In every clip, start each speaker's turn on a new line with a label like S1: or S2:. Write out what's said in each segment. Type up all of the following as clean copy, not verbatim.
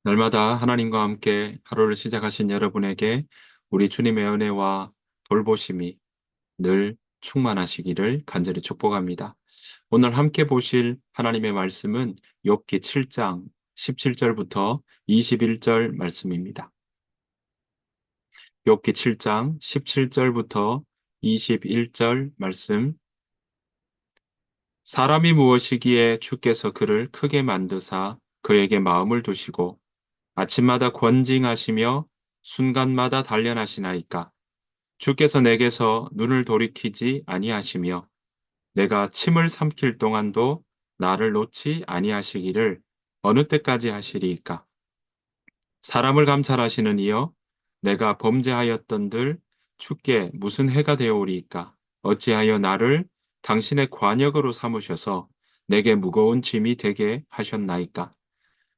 S1: 날마다 하나님과 함께 하루를 시작하신 여러분에게 우리 주님의 은혜와 돌보심이 늘 충만하시기를 간절히 축복합니다. 오늘 함께 보실 하나님의 말씀은 욥기 7장 17절부터 21절 말씀입니다. 욥기 7장 17절부터 21절 말씀. 사람이 무엇이기에 주께서 그를 크게 만드사 그에게 마음을 두시고 아침마다 권징하시며 순간마다 단련하시나이까. 주께서 내게서 눈을 돌이키지 아니하시며 내가 침을 삼킬 동안도 나를 놓지 아니하시기를 어느 때까지 하시리이까. 사람을 감찰하시는 이여 내가 범죄하였던들 주께 무슨 해가 되어오리이까. 어찌하여 나를 당신의 관역으로 삼으셔서 내게 무거운 짐이 되게 하셨나이까.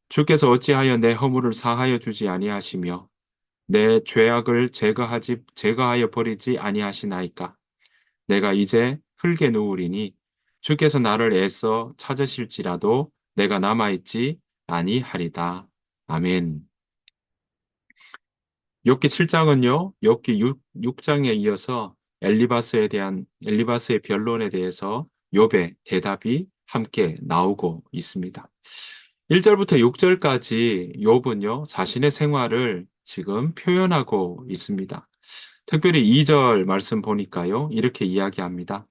S1: 주께서 어찌하여 내 허물을 사하여 주지 아니하시며 내 죄악을 제거하여 버리지 아니하시나이까. 내가 이제 흙에 누우리니 주께서 나를 애써 찾으실지라도 내가 남아있지 아니하리다. 아멘. 욥기 7장은요, 욥기 6장에 이어서 엘리바스의 변론에 대해서 욥의 대답이 함께 나오고 있습니다. 1절부터 6절까지 욥은요, 자신의 생활을 지금 표현하고 있습니다. 특별히 2절 말씀 보니까요, 이렇게 이야기합니다.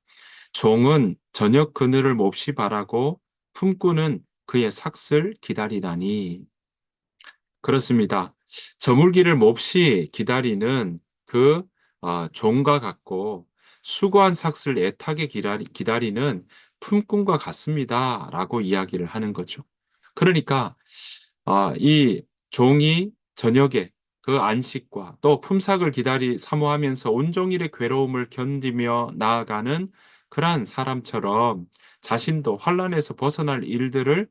S1: 종은 저녁 그늘을 몹시 바라고 품꾼은 그의 삭슬 기다리다니. 그렇습니다. 저물기를 몹시 기다리는 그 종과 같고 수고한 삭슬 애타게 기다리는 품꾼과 같습니다. 라고 이야기를 하는 거죠. 그러니까 이 종이 저녁에 그 안식과 또 품삯을 사모하면서 온종일의 괴로움을 견디며 나아가는 그러한 사람처럼 자신도 환란에서 벗어날 일들을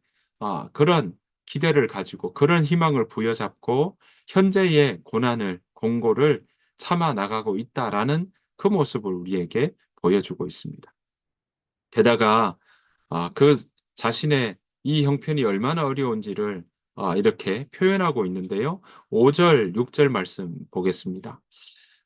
S1: 그런 기대를 가지고 그런 희망을 부여잡고 현재의 고난을 공고를 참아 나가고 있다라는 그 모습을 우리에게 보여주고 있습니다. 게다가 그 자신의 이 형편이 얼마나 어려운지를 이렇게 표현하고 있는데요. 5절, 6절 말씀 보겠습니다.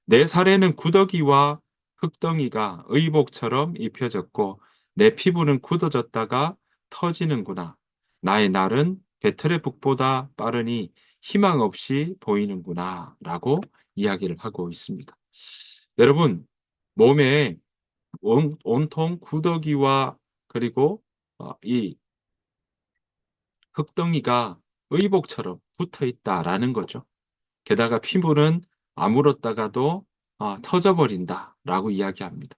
S1: 내 살에는 구더기와 흙덩이가 의복처럼 입혀졌고 내 피부는 굳어졌다가 터지는구나. 나의 날은 배틀의 북보다 빠르니 희망 없이 보이는구나. 라고 이야기를 하고 있습니다. 여러분, 몸에 온통 구더기와 그리고 이 흙덩이가 의복처럼 붙어 있다라는 거죠. 게다가 피부는 아물었다가도 터져버린다라고 이야기합니다.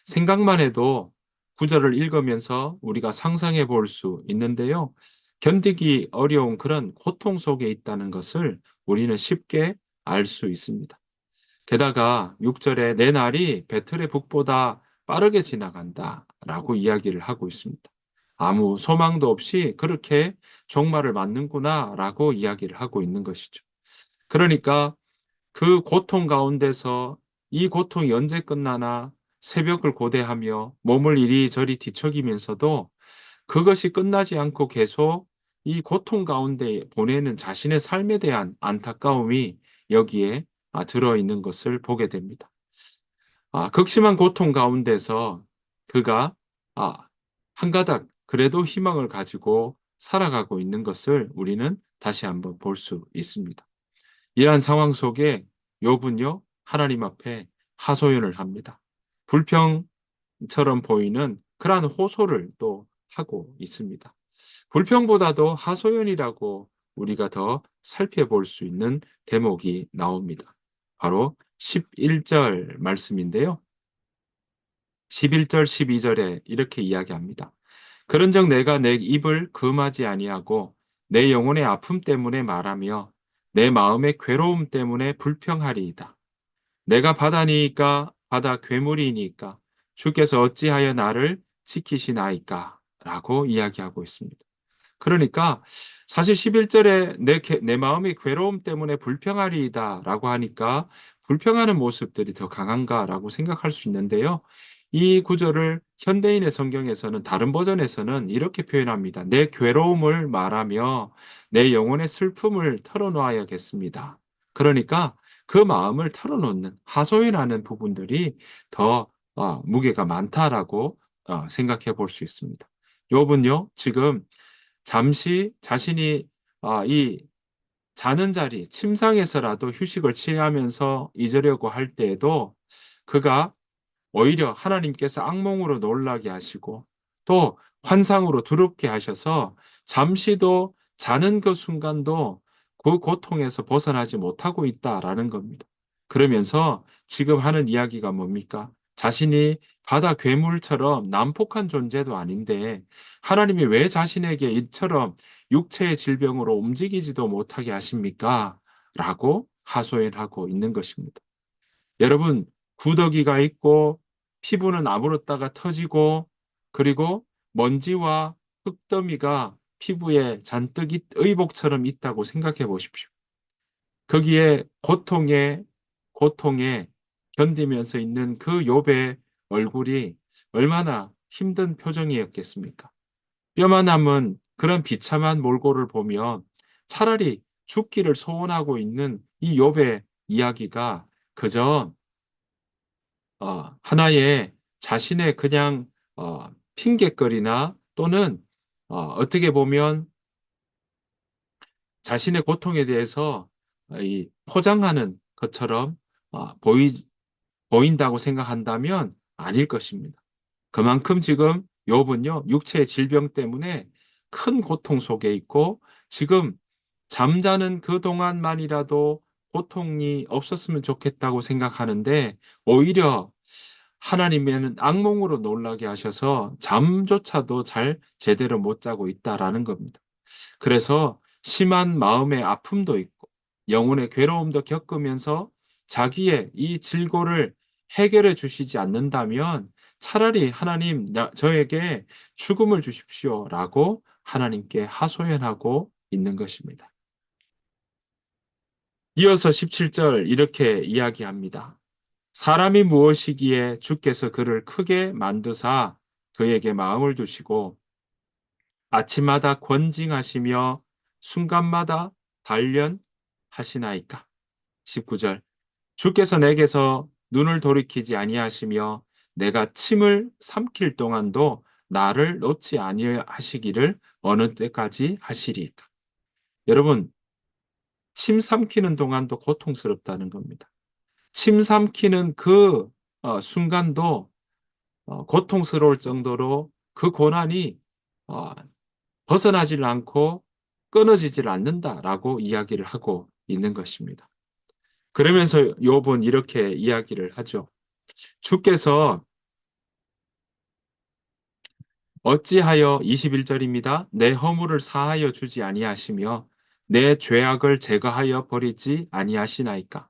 S1: 생각만 해도 구절을 읽으면서 우리가 상상해 볼 수 있는데요. 견디기 어려운 그런 고통 속에 있다는 것을 우리는 쉽게 알 수 있습니다. 게다가 6절에 내 날이 배틀의 북보다 빠르게 지나간다라고 이야기를 하고 있습니다. 아무 소망도 없이 그렇게 종말을 맞는구나라고 이야기를 하고 있는 것이죠. 그러니까 그 고통 가운데서 이 고통이 언제 끝나나 새벽을 고대하며 몸을 이리저리 뒤척이면서도 그것이 끝나지 않고 계속 이 고통 가운데 보내는 자신의 삶에 대한 안타까움이 여기에 들어있는 것을 보게 됩니다. 극심한 고통 가운데서 그가 한 가닥 그래도 희망을 가지고 살아가고 있는 것을 우리는 다시 한번 볼 수 있습니다. 이러한 상황 속에 욥은요, 하나님 앞에 하소연을 합니다. 불평처럼 보이는 그러한 호소를 또 하고 있습니다. 불평보다도 하소연이라고 우리가 더 살펴볼 수 있는 대목이 나옵니다. 바로 11절 말씀인데요. 11절, 12절에 이렇게 이야기합니다. 그런즉 내가 내 입을 금하지 아니하고 내 영혼의 아픔 때문에 말하며 내 마음의 괴로움 때문에 불평하리이다. 내가 바다니이까 바다 괴물이니까 주께서 어찌하여 나를 지키시나이까 라고 이야기하고 있습니다. 그러니까 사실 11절에 내 마음의 괴로움 때문에 불평하리이다 라고 하니까 불평하는 모습들이 더 강한가라고 생각할 수 있는데요. 이 구절을 현대인의 성경에서는 다른 버전에서는 이렇게 표현합니다. 내 괴로움을 말하며 내 영혼의 슬픔을 털어놓아야겠습니다. 그러니까 그 마음을 털어놓는 하소연하는 부분들이 더 무게가 많다라고 생각해 볼 수 있습니다. 욥은요, 지금 잠시 자신이 이 자는 자리, 침상에서라도 휴식을 취하면서 잊으려고 할 때에도 그가 오히려 하나님께서 악몽으로 놀라게 하시고 또 환상으로 두렵게 하셔서 잠시도 자는 그 순간도 그 고통에서 벗어나지 못하고 있다라는 겁니다. 그러면서 지금 하는 이야기가 뭡니까? 자신이 바다 괴물처럼 난폭한 존재도 아닌데 하나님이 왜 자신에게 이처럼 육체의 질병으로 움직이지도 못하게 하십니까? 라고 하소연하고 있는 것입니다. 여러분, 구더기가 있고 피부는 아물었다가 터지고 그리고 먼지와 흙더미가 피부에 잔뜩 의복처럼 있다고 생각해 보십시오. 거기에 고통에 견디면서 있는 그 욥의 얼굴이 얼마나 힘든 표정이었겠습니까? 뼈만 남은 그런 비참한 몰골을 보면 차라리 죽기를 소원하고 있는 이 욥의 이야기가 그저 하나의 자신의 그냥 핑곗거리나 또는 어떻게 보면 자신의 고통에 대해서 이 포장하는 것처럼 보인다고 생각한다면 아닐 것입니다. 그만큼 지금 욥은요, 육체의 질병 때문에 큰 고통 속에 있고 지금 잠자는 그 동안만이라도 고통이 없었으면 좋겠다고 생각하는데 오히려 하나님은 악몽으로 놀라게 하셔서 잠조차도 잘 제대로 못 자고 있다라는 겁니다. 그래서 심한 마음의 아픔도 있고 영혼의 괴로움도 겪으면서 자기의 이 질고를 해결해 주시지 않는다면 차라리 하나님, 저에게 죽음을 주십시오라고 하나님께 하소연하고 있는 것입니다. 이어서 17절 이렇게 이야기합니다. 사람이 무엇이기에 주께서 그를 크게 만드사 그에게 마음을 두시고 아침마다 권징하시며 순간마다 단련하시나이까. 19절 주께서 내게서 눈을 돌이키지 아니하시며 내가 침을 삼킬 동안도 나를 놓지 아니하시기를 어느 때까지 하시리까. 여러분, 침 삼키는 동안도 고통스럽다는 겁니다. 침 삼키는 그 순간도 고통스러울 정도로 그 고난이 어, 벗어나질 않고 끊어지질 않는다라고 이야기를 하고 있는 것입니다. 그러면서 욥은 이렇게 이야기를 하죠. 주께서 어찌하여 21절입니다. 내 허물을 사하여 주지 아니하시며 내 죄악을 제거하여 버리지 아니하시나이까.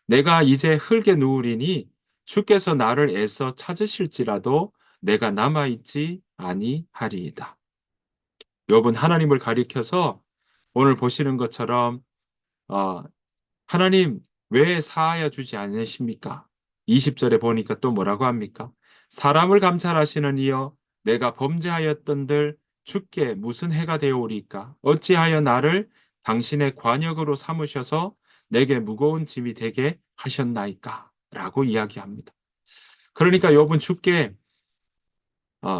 S1: 내가 이제 흙에 누우리니 주께서 나를 애써 찾으실지라도 내가 남아있지 아니하리이다. 욥은 하나님을 가리켜서 오늘 보시는 것처럼 어, 하나님 왜 사하여 주지 않으십니까? 20절에 보니까 또 뭐라고 합니까? 사람을 감찰하시는 이여 내가 범죄하였던들 주께 무슨 해가 되오리까? 어찌하여 나를 당신의 관역으로 삼으셔서 내게 무거운 짐이 되게 하셨나이까? 라고 이야기합니다. 그러니까 욥은 주께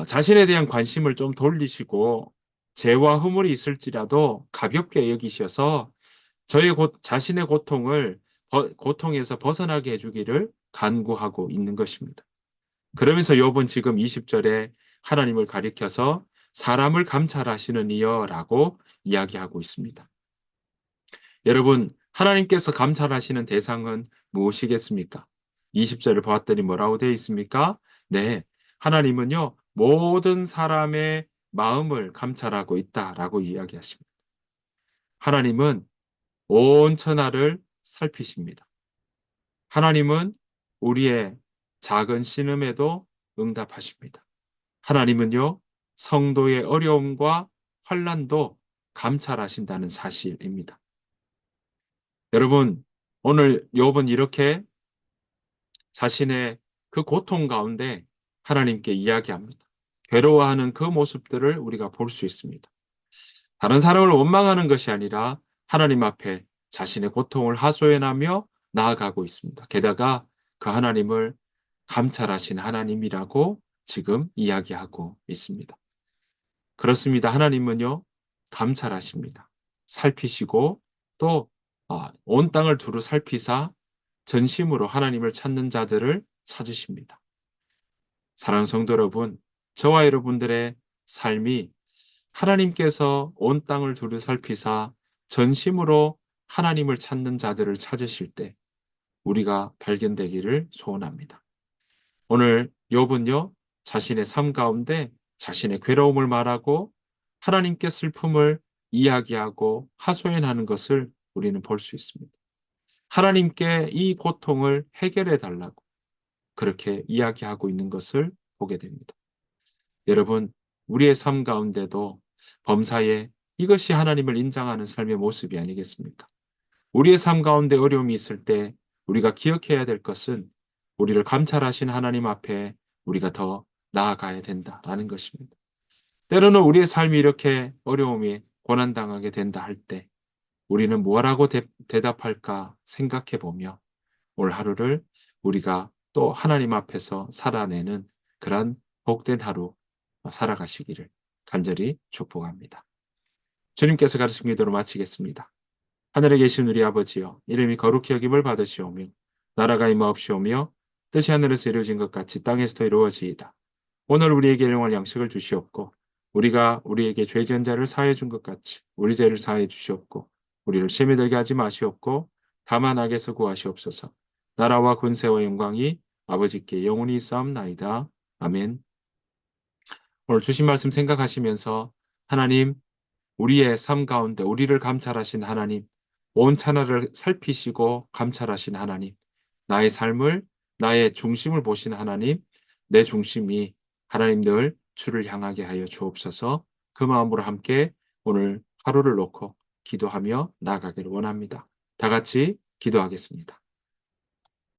S1: 자신에 대한 관심을 좀 돌리시고 죄와 허물이 있을지라도 가볍게 여기셔서 자신의 고통에서 벗어나게 해주기를 간구하고 있는 것입니다. 그러면서 욥은 지금 20절에 하나님을 가리켜서 사람을 감찰하시는 이여라고 이야기하고 있습니다. 여러분, 하나님께서 감찰하시는 대상은 무엇이겠습니까? 20절을 보았더니 뭐라고 되어 있습니까? 네, 하나님은요, 모든 사람의 마음을 감찰하고 있다라고 이야기하십니다. 하나님은 온 천하를 살피십니다. 하나님은 우리의 작은 신음에도 응답하십니다. 하나님은요, 성도의 어려움과 환난도 감찰하신다는 사실입니다. 여러분, 오늘 욥은 이렇게 자신의 그 고통 가운데 하나님께 이야기합니다. 괴로워하는 그 모습들을 우리가 볼 수 있습니다. 다른 사람을 원망하는 것이 아니라 하나님 앞에 자신의 고통을 하소연하며 나아가고 있습니다. 게다가 그 하나님을 감찰하신 하나님이라고 지금 이야기하고 있습니다. 그렇습니다. 하나님은요, 감찰하십니다. 살피시고 또 온 땅을 두루 살피사 전심으로 하나님을 찾는 자들을 찾으십니다. 사랑하는 성도 여러분, 저와 여러분들의 삶이 하나님께서 온 땅을 두루 살피사 전심으로 하나님을 찾는 자들을 찾으실 때 우리가 발견되기를 소원합니다. 오늘 욥은요, 자신의 삶 가운데 자신의 괴로움을 말하고 하나님께 슬픔을 이야기하고 하소연하는 것을 우리는 볼 수 있습니다. 하나님께 이 고통을 해결해 달라고 그렇게 이야기하고 있는 것을 보게 됩니다. 여러분, 우리의 삶 가운데도 범사에 이것이 하나님을 인정하는 삶의 모습이 아니겠습니까? 우리의 삶 가운데 어려움이 있을 때 우리가 기억해야 될 것은 우리를 감찰하신 하나님 앞에 우리가 더 나아가야 된다라는 것입니다. 때로는 우리의 삶이 이렇게 어려움이 고난당하게 된다 할 때 우리는 뭐라고 대답할까 생각해 보며 올 하루를 우리가 또 하나님 앞에서 살아내는 그런 복된 하루 살아가시기를 간절히 축복합니다. 주님께서 가르친 기도로 마치겠습니다. 하늘에 계신 우리 아버지여, 이름이 거룩히 여김을 받으시오며 나라가 임하옵시오며 뜻이 하늘에서 이루어진 것 같이 땅에서도 이루어지이다. 오늘 우리에게 일용할 양식을 주시옵고 우리가 우리에게 죄 지은 자를 사하여 준 것 같이 우리 죄를 사하여 주시옵고 우리를 시험에 들게 하지 마시옵고 다만 악에서 구하시옵소서. 나라와 권세와 영광이 아버지께 영원히 있사옵나이다. 아멘. 오늘 주신 말씀 생각하시면서 하나님, 우리의 삶 가운데 우리를 감찰하신 하나님, 온 천하를 살피시고 감찰하신 하나님, 나의 삶을, 나의 중심을 보신 하나님, 내 중심이 하나님 늘 주를 향하게 하여 주옵소서. 그 마음으로 함께 오늘 하루를 놓고 기도하며 나아가기를 원합니다. 다 같이 기도하겠습니다.